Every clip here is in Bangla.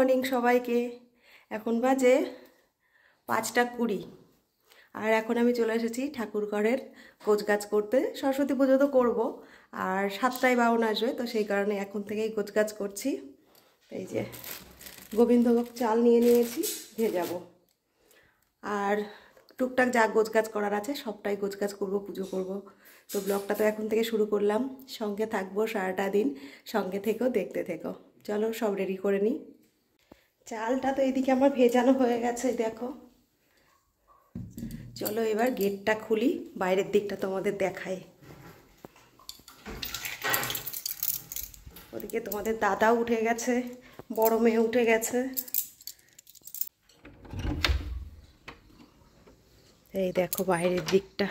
মর্নিং সবাইকে। এখন বাজে 5টা 20 আর এখন আমি চলে এসেছি ঠাকুর ঘরের গোছগাছ করতে। সরস্বতী পুজো তো করবো, আর 7টায় বাউন আসবে, তো সেই কারণে এখন থেকেই গোছগাছ করছি। এই যে গোবিন্দভোগ চাল নিয়ে নিয়েছি, ভেজাবো। আর টুকটাক যা গোছগাছ করার আছে সবটাই গোছগাছ করবো, পুজো করব। তো ব্লগটা তো এখন থেকে শুরু করলাম, সঙ্গে থাকবো সারাটা দিন, সঙ্গে থেকেও দেখতে থেকো। চলো সব রেডি করে নিই। চালটা তো এদিকে আমার ভেজানো হয়ে গেছে, দেখো। চলো এবার গেটটা খুলি, বাইরের দিকটা তোমাদের দেখাই। ওদিকে তোমাদের দাদাও উঠে গেছে, বড় মেয়ে উঠে গেছে। এই দেখো বাইরের দিকটা,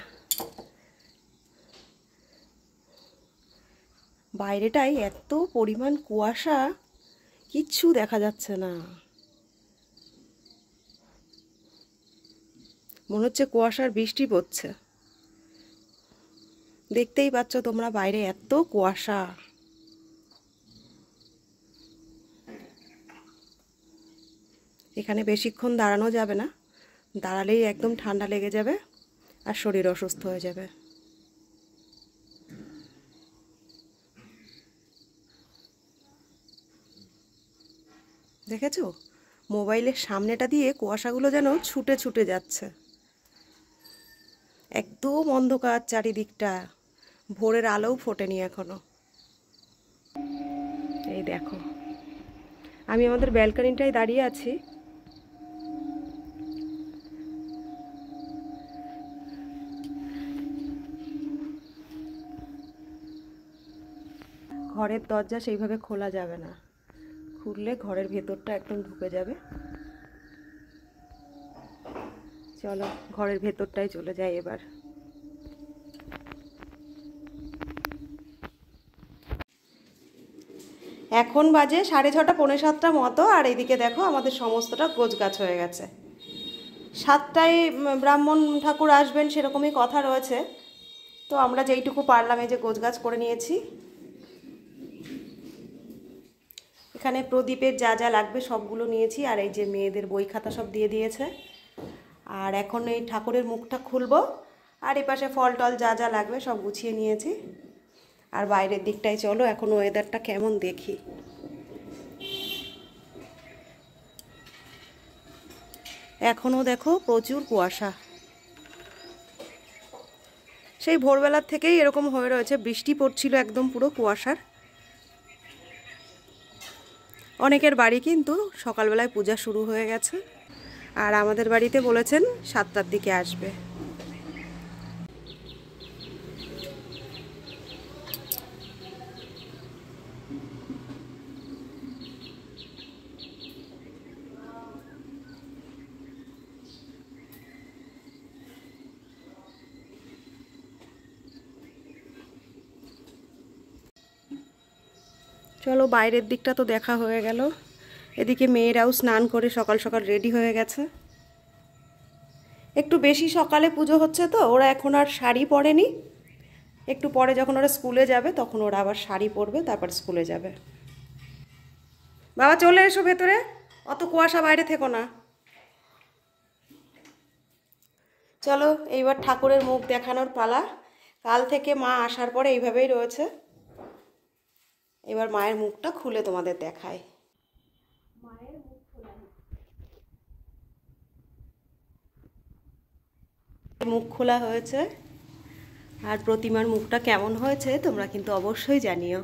বাইরেটাই এত পরিমাণ কুয়াশা, কিচ্ছু দেখা যাচ্ছে না। মনে হচ্ছে কুয়াশার বৃষ্টি পড়ছে। দেখতেই পাচ্ছ তোমরা, বাইরে এত কুয়াশা। এখানে বেশিক্ষণ দাঁড়ানো যাবে না, দাঁড়ালেই একদম ঠান্ডা লেগে যাবে আর শরীর অসুস্থ হয়ে যাবে। দেখেছো, মোবাইলের সামনেটা দিয়ে কুয়াশাগুলো যেন ছুটে ছুটে যাচ্ছে। একদম অন্ধকার চারিদিকটা, ভোরের আলোও ফোটেনি এখনো। এই দেখো, আমি আমাদের ব্যালকনিটায় দাঁড়িয়ে আছি। ঘরের দরজা সেইভাবে খোলা যাবে না, খুললে ঘরের ভেতরটা একদম ঢুকে যাবে। চলো ঘরের ভেতরটাই চলে যাই এবার। এখন বাজে 6:30 6:45 মতো, আর এদিকে দেখো আমাদের সমস্তটা গোছগাছ হয়ে গেছে। 7টায় ব্রাহ্মণ ঠাকুর আসবেন সেরকমই কথা রয়েছে, তো আমরা যেইটুকু পারলাম এই যে গোছগাছ করে নিয়েছি। এখানে প্রদীপের যা যা লাগবে সবগুলো নিয়েছি, আর এই যে মেয়েদের বই খাতা সব দিয়ে দিয়েছে। আর এখন এই ঠাকুরের মুখটা খুলবো, আর এই পাশে ফল টল যা যা লাগবে সব গুছিয়ে নিয়েছি। আর বাইরের দিকটায় চলো এখন ওয়েদারটা কেমন দেখি। এখনও দেখো প্রচুর কুয়াশা, সেই ভোরবেলার থেকেই এরকম হয়ে রয়েছে, বৃষ্টি পড়ছিল একদম পুরো কুয়াশার। অনেকের বাড়ি কিন্তু সকালবেলায় পূজা শুরু হয়ে গেছে, আর আমাদের বাড়িতে বলেছেন 7টার দিকে আসবে। চলো বাইরের দিকটা তো দেখা হয়ে গেল। এদিকে মেয়েরাও স্নান করে সকাল সকাল রেডি হয়ে গেছে। একটু বেশি সকালে পুজো হচ্ছে তো, ওরা এখন আর শাড়ি পরেনি। একটু পরে যখন ওরা স্কুলে যাবে তখন ওরা আবার শাড়ি পরবে, তারপর স্কুলে যাবে। বাবা চলে এসো ভেতরে, অত কুয়াশা বাইরে থেকো না। চলো এইবার ঠাকুরের মুখ দেখানোর পালা। কাল থেকে মা আসার পরে এইভাবেই রয়েছে। এবার মায়ের মুখটা খুলে তোমাদের দেখায়। মায়ের মুখ খোলা, মুখ খোলা হয়েছে। আর প্রতিমার মুখটা কেমন হয়েছে তোমরা কিন্তু অবশ্যই জানিও।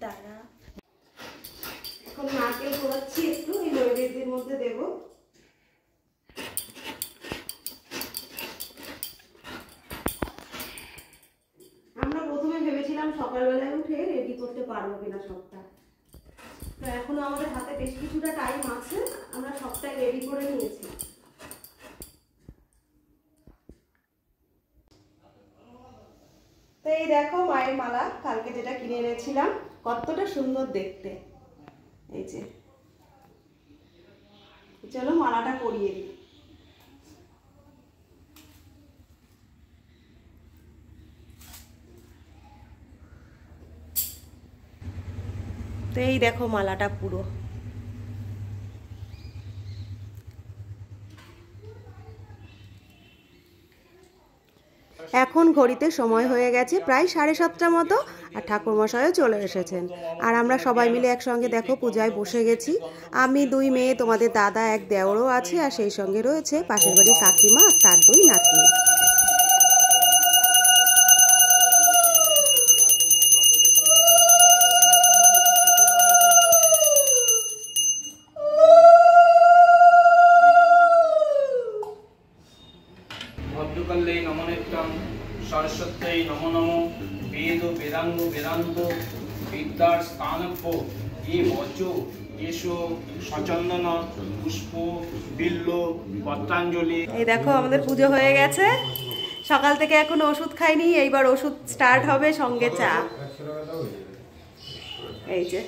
দাঁড়া, এখন নারকেল পোড়াচ্ছি, একটু এই নৈবেদ্যের মধ্যে দেবো। আমরা প্রথমে ভেবেছিলাম সকালবেলায় উঠে রেডি করতে পারবো কিনা সবটা, তো এখনো আমাদের হাতে বেশ কিছুটা টাইম আছে, আমরা সবটাই রেডি করে নিয়েছি। তো এই দেখো মায়ের মালা, কালকে যেটা কিনে এনেছিলাম, কতটা সুন্দর দেখতে। এই যে, চলো মালাটা পরিয়ে দিই। তো এই দেখো মালাটা পুরো। এখন ঘড়িতে সময় হয়ে গেছে প্রায় 7:30 মতো, আর ঠাকুরমশাইও চলে এসেছেন। আর আমরা সবাই মিলে একসঙ্গে দেখো পূজায় বসে গেছি। আমি 2 মেয়ে, তোমাদের দাদা, এক দেওরও আছে, আর সেই সঙ্গে রয়েছে পাশের বাড়ির কাকিমা আর তার 2 নাতনি। ভদ্রকাল্যে নমনেত্তম সরস্বত্যৈ নমো নমো বেদ বেদাঙ্গ বেদান্ত বিদ্যার স্থানভ্য এ বচ এসো সচন্দন পুষ্প বিল্ল পত্রাঞ্জলি। এই দেখো আমাদের পুজো হয়ে গেছে, সকাল থেকে এখনো ওষুধ খাইনি, এইবার ওষুধ স্টার্ট হবে, সঙ্গে চা। এই যে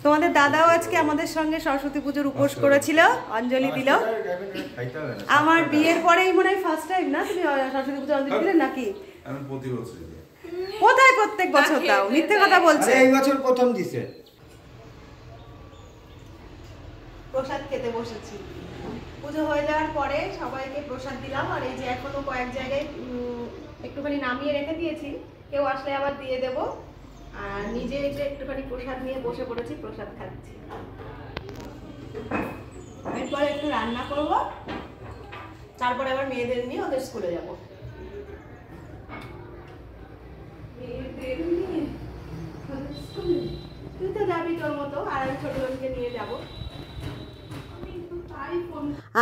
তোমাদের দাদাও আজকে আমাদের সঙ্গে সরস্বতী পুজোর উপোস করেছিল, অঞ্জলি দিল। আমার বিয়ের পরেই মনে হয় ফার্স্ট টাইম না তুমি সরস্বতী পুজো অঞ্জলি দিলে নাকি? আমি প্রতি বছর কোথায় প্রত্যেক বছর দাও? মিথ্যে কথা বলছে। এই বছর প্রথম দিছে। প্রসাদ খেতে বসেছি, পুজো হয়ে যাওয়ার পরে সবাইকে প্রসাদ দিলাম। আর এই যে এখনো কয়েক জায়গায় একটুখানি নামিয়ে রেখে দিয়েছি, কেউ আসলে আবার দিয়ে দেবো। আর নিজে এই যে একটুখানি প্রসাদ নিয়ে বসে পড়েছি, প্রসাদ খাচ্ছি। এরপরে একটু রান্না করব, তারপরে আবার মেয়েদের নিয়ে ওদের স্কুলে যাব। তুই তো যাবি তোর মতো, আর আমি ছোট বোনকে নিয়ে যাবো।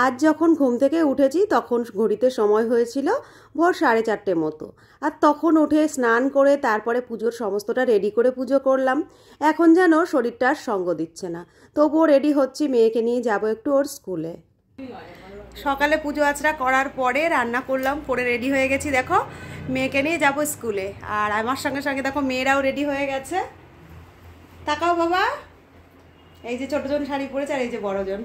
আজ যখন ঘুম থেকে উঠেছি তখন ঘড়িতে সময় হয়েছিল ভোর 4:30 মতো। আর তখন উঠে স্নান করে তারপরে পুজোর সমস্তটা রেডি করে পুজো করলাম। এখন যেন শরীরটা আর সঙ্গ দিচ্ছে না, তবুও রেডি হচ্ছি, মেয়েকে নিয়ে যাব একটু ওর স্কুলে। সকালে পুজো আচরা করার পরে রান্না করলাম, করে রেডি হয়ে গেছি, দেখো মেয়েকে নিয়ে যাব স্কুলে। আর আমার সঙ্গে সঙ্গে দেখো মেয়েরাও রেডি হয়ে গেছে। তাকাও বাবা, এই যে ছোটজন শাড়ি পরেছে, আর এই যে বড়জন।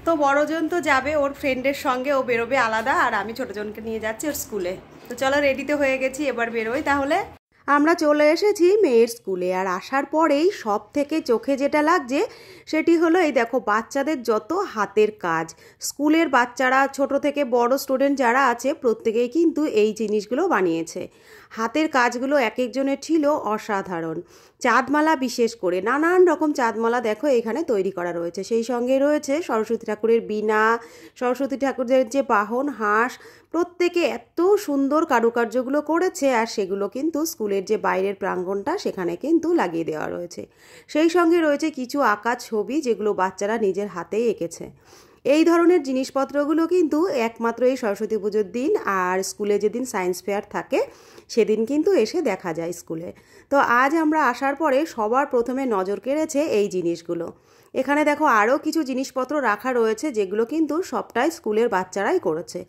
তো বড়জন তো যাবে ওর ফ্রেন্ডের সঙ্গে, ও বেরোবে আলাদা, আর আমি ছোটজনকে নিয়ে যাচ্ছি ওর স্কুলে। তো চলো রেডিতে হয়ে গেছি, এবার বেরোই তাহলে। আমরা চলে এসেছি মেয়ের স্কুলে। আর আসার পরেই সব থেকে চোখে যেটা লাগছে সেটি হলো এই দেখো বাচ্চাদের যত হাতের কাজ। স্কুলের বাচ্চারা ছোট থেকে বড় স্টুডেন্ট যারা আছে প্রত্যেকেই কিন্তু এই জিনিসগুলো বানিয়েছে। হাতের কাজগুলো এক একজনের ছিল অসাধারণ। চাঁদমালা বিশেষ করে নানান রকম চাঁদমালা দেখো এখানে তৈরি করা রয়েছে। সেই সঙ্গে রয়েছে সরস্বতী ঠাকুরের বীণা, সরস্বতী ঠাকুরের যে বাহন হাঁস, প্রত্যেকে এত সুন্দর কারুকার্যগুলো করেছে। আর সেগুলো কিন্তু স্কুলের যে বাইরের প্রাঙ্গণটা সেখানে কিন্তু লাগিয়ে দেওয়া রয়েছে। সেই সঙ্গে রয়েছে কিছু আঁকা ছবি যেগুলো বাচ্চারা নিজের হাতেই এঁকেছে। এই ধরনের জিনিসপত্রগুলো কিন্তু একমাত্র এই সরস্বতী পুজোর দিন আর স্কুলে যেদিন সায়েন্স ফেয়ার থাকে সেদিন কিন্তু এসে দেখা যায় স্কুলে। তো আজ আমরা আসার পরে সবার প্রথমে নজর কেড়েছে এই জিনিসগুলো। এখানে দেখো আরও কিছু জিনিসপত্র রাখা রয়েছে যেগুলো কিন্তু সবটাই স্কুলের বাচ্চারাই করেছে,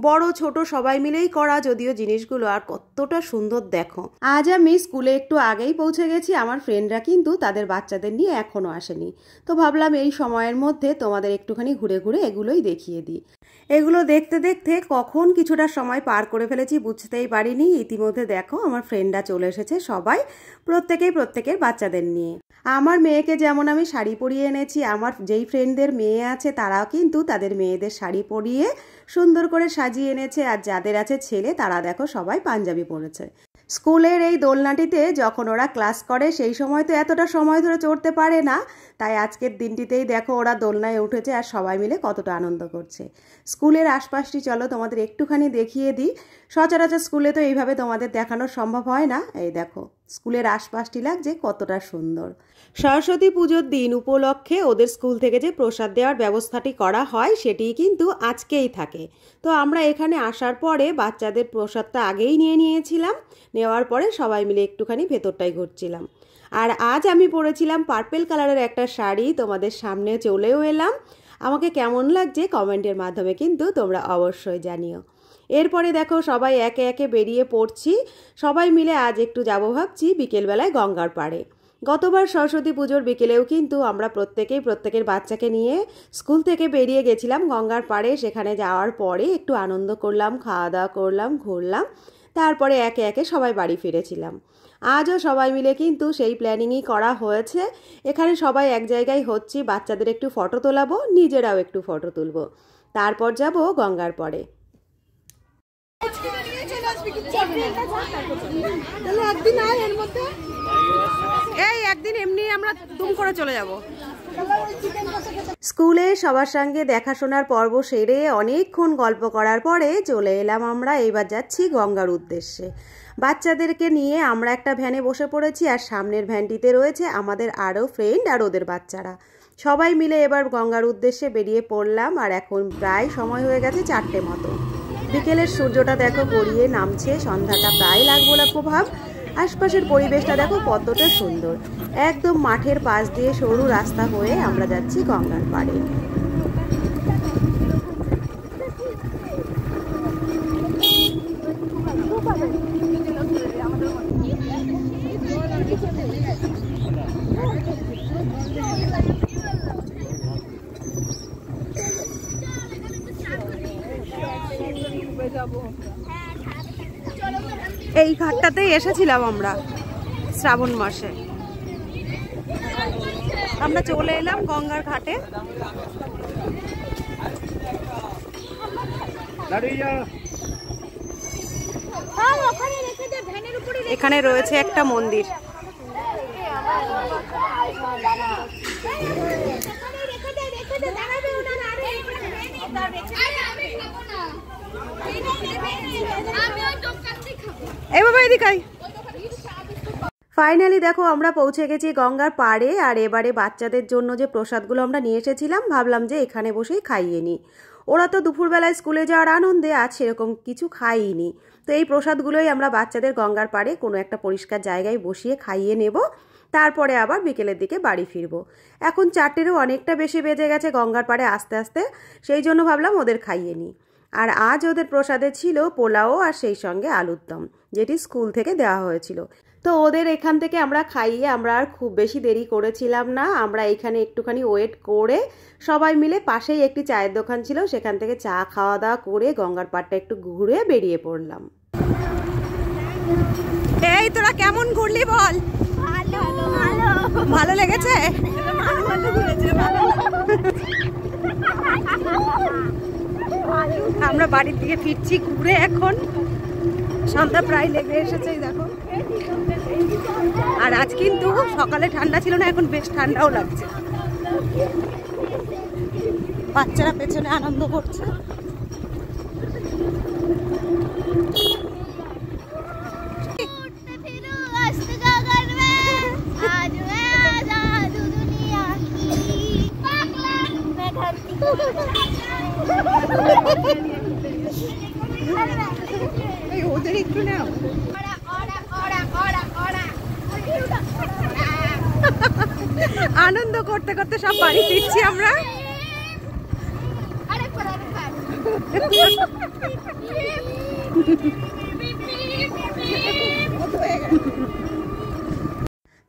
বড় ছোট সবাই মিলেই করা যদিও জিনিসগুলো। আর কতটা সুন্দর দেখো। আজ আমি স্কুলে একটু আগেই পৌঁছে গেছি, আমার ফ্রেন্ডরা কিন্তু তাদের বাচ্চাদের নিয়ে এখনও আসেনি। তো ভাবলাম এই সময়ের মধ্যে তোমাদের একটুখানি ঘুরে ঘুরে এগুলোই দেখিয়ে দিই। এগুলো দেখতে দেখতে কখন কিছুটা সময় পার করে ফেলেছি বুঝতেই পারিনি। ইতিমধ্যে দেখো আমার ফ্রেন্ডরা চলে এসেছে, সবাই প্রত্যেকেই প্রত্যেকের বাচ্চাদের নিয়ে। আমার মেয়েকে যেমন আমি শাড়ি পরিয়ে এনেছি, আমার যেই ফ্রেন্ডদের মেয়ে আছে তারাও কিন্তু তাদের মেয়েদের শাড়ি পরিয়ে সুন্দর করে সাজিয়ে এনেছে। আর যাদের আছে ছেলে তারা দেখো সবাই পাঞ্জাবি পরেছে। স্কুলের এই দোলনাটিতে যখন ওরা ক্লাস করে সেই সময় তো এতটা সময় ধরে চড়তে পারে না, তাই আজকের দিনটিতেই দেখো ওরা দোলনায় উঠেছে আর সবাই মিলে কতটা আনন্দ করছে। স্কুলের আশপাশটি চলো তোমাদের একটুখানি দেখিয়ে দিই। সচরাচর স্কুলে তো এইভাবে তোমাদের দেখানো সম্ভব হয় না। এই দেখো স্কুলের আশপাশটি লাগছে কতটা সুন্দর। সরস্বতী পুজোর দিন উপলক্ষে ওদের স্কুল থেকে যে প্রসাদ দেওয়ার ব্যবস্থাটি করা হয় সেটিই কিন্তু আজকেই থাকে। তো আমরা এখানে আসার পরে বাচ্চাদের প্রসাদটা আগেই নিয়ে নিয়েছিলাম, নেওয়ার পরে সবাই মিলে একটুখানি ভেতরটাই ঘুরছিলাম। আর আজ আমি পরেছিলাম পার্পেল কালারের একটা শাড়ি, তোমাদের সামনে চলেও এলাম। আমাকে কেমন লাগছে কমেন্টের মাধ্যমে কিন্তু তোমরা অবশ্যই জানিও। এরপরে দেখো সবাই একে একে বেরিয়ে পড়ছি, সবাই মিলে আজ একটু যাবো ভাবছি বিকেলবেলায় গঙ্গার পাড়ে। গতবার সরস্বতী পুজোর বিকেলেও কিন্তু আমরা প্রত্যেকেই প্রত্যেকের বাচ্চাকে নিয়ে স্কুল থেকে বেরিয়ে গেছিলাম গঙ্গার পাড়ে। সেখানে যাওয়ার পরে একটু আনন্দ করলাম, খাওয়া দাওয়া করলাম, ঘুরলাম, তারপরে একে একে সবাই বাড়ি ফিরেছিলাম। আজও সবাই মিলে কিন্তু সেই প্ল্যানিংই করা হয়েছে। এখানে সবাই এক জায়গায় হচ্ছি, বাচ্চাদের একটু ফটো তোলাবো, নিজেরাও একটু ফটো তুলবো, তারপর যাব গঙ্গার পরে। এই একদিন এমনি আমরা দুম করে চলে যাব। স্কুলে সবার সঙ্গে দেখাশোনার পর্ব সেরে অনেকক্ষণ গল্প করার পরে চলে এলাম আমরা। এইবার যাচ্ছি গঙ্গার উদ্দেশ্যে। বাচ্চাদেরকে নিয়ে আমরা একটা ভ্যানে বসে পড়েছি, আর সামনের ভ্যানটিতে রয়েছে আমাদের আরও ফ্রেন্ড আর ওদের বাচ্চারা। সবাই মিলে এবার গঙ্গার উদ্দেশ্যে বেরিয়ে পড়লাম। আর এখন প্রায় সময় হয়ে গেছে 4টে মতো। বিকেলের সূর্যটা দেখো গড়িয়ে নামছে, সন্ধ্যাটা প্রায় লাগবো লাগবো ভাব। আশপাশের পরিবেশটা দেখো কতটা সুন্দর। একদম মাঠের পাশ দিয়ে সরু রাস্তা হয়ে আমরা যাচ্ছি গঙ্গার পাড়ে। এই ঘাটটাতেই এসেছিলাম আমরা শ্রাবণ মাসে। আমরা চলে এলাম গঙ্গার ঘাটে। এখানে রয়েছে একটা মন্দির। এই বাবা এদিকে আয়। ফাইনালি দেখো আমরা পৌঁছে গেছি গঙ্গার পাড়ে। আর এবারে বাচ্চাদের জন্য যে প্রসাদগুলো আমরা নিয়ে এসেছিলাম, ভাবলাম যে এখানে বসেই খাইয়ে নিই। ওরা তো দুপুরবেলায় স্কুলে যাওয়ার আনন্দে আজ সেরকম কিছু খাইনি। তো এই প্রসাদগুলোই আমরা বাচ্চাদের গঙ্গার পাড়ে কোনো একটা পরিষ্কার জায়গায় বসিয়ে খাইয়ে নেব, তারপরে আবার বিকেলের দিকে বাড়ি ফিরবো। এখন 4টেরও অনেকটা বেশি বেজে গেছে গঙ্গার পাড়ে আস্তে আস্তে, সেই জন্য ভাবলাম ওদের খাইয়ে নিই। আর আজ ওদের প্রসাদে ছিল পোলাও আর সেই সঙ্গে আলুর দম, যেটি স্কুল থেকে দেওয়া হয়েছিল। তো ওদের এখান থেকে আমরা খাইয়ে আমরা আর খুব বেশি দেরি করেছিলাম না। আমরা এখানে একটুখানি ওয়েট করে সবাই মিলে পাশেই একটি চায়ের দোকান ছিল, সেখান থেকে চা খাওয়া দাওয়া করে গঙ্গার পাড়টা একটু ঘুরে বেরিয়ে পড়লাম। এই তোরা কেমন ঘুরলি বল? ভালো লেগেছে? আমরা বাড়ির দিকে ফিরছি ঘুরে। এখন সন্ধ্যা প্রায় লেগে এসেছে দেখো। আর আজ কিন্তু সকালে ঠান্ডা ছিল না, এখন বেশ ঠান্ডাও লাগছে। বাচ্চারা পেছনে আনন্দ করছে। ওদের একটু নাও। আনন্দ করতে করতে সব বাড়ি ফিরছি আমরা।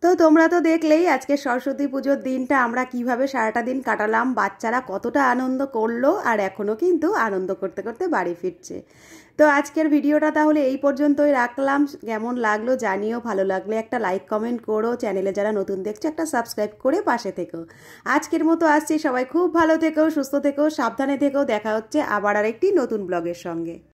তো তোমরা তো দেখলেই আজকে সরস্বতী পুজোর দিনটা আমরা কিভাবে সারাটা দিন কাটালাম, বাচ্চারা কতটা আনন্দ করলো, আর এখনও কিন্তু আনন্দ করতে করতে বাড়ি ফিরছে। তো আজকের ভিডিওটা তাহলে এই পর্যন্তই রাখলাম। কেমন লাগলো জানিও, ভালো লাগলে একটা লাইক কমেন্ট করো, চ্যানেলে যারা নতুন দেখছো একটা সাবস্ক্রাইব করে পাশে থেকো। আজকের মতো আসছি, সবাই খুব ভালো থেকো, সুস্থ থেকো, সাবধানে থেকো। দেখা হচ্ছে আবার আরেকটি নতুন ব্লগের সঙ্গে।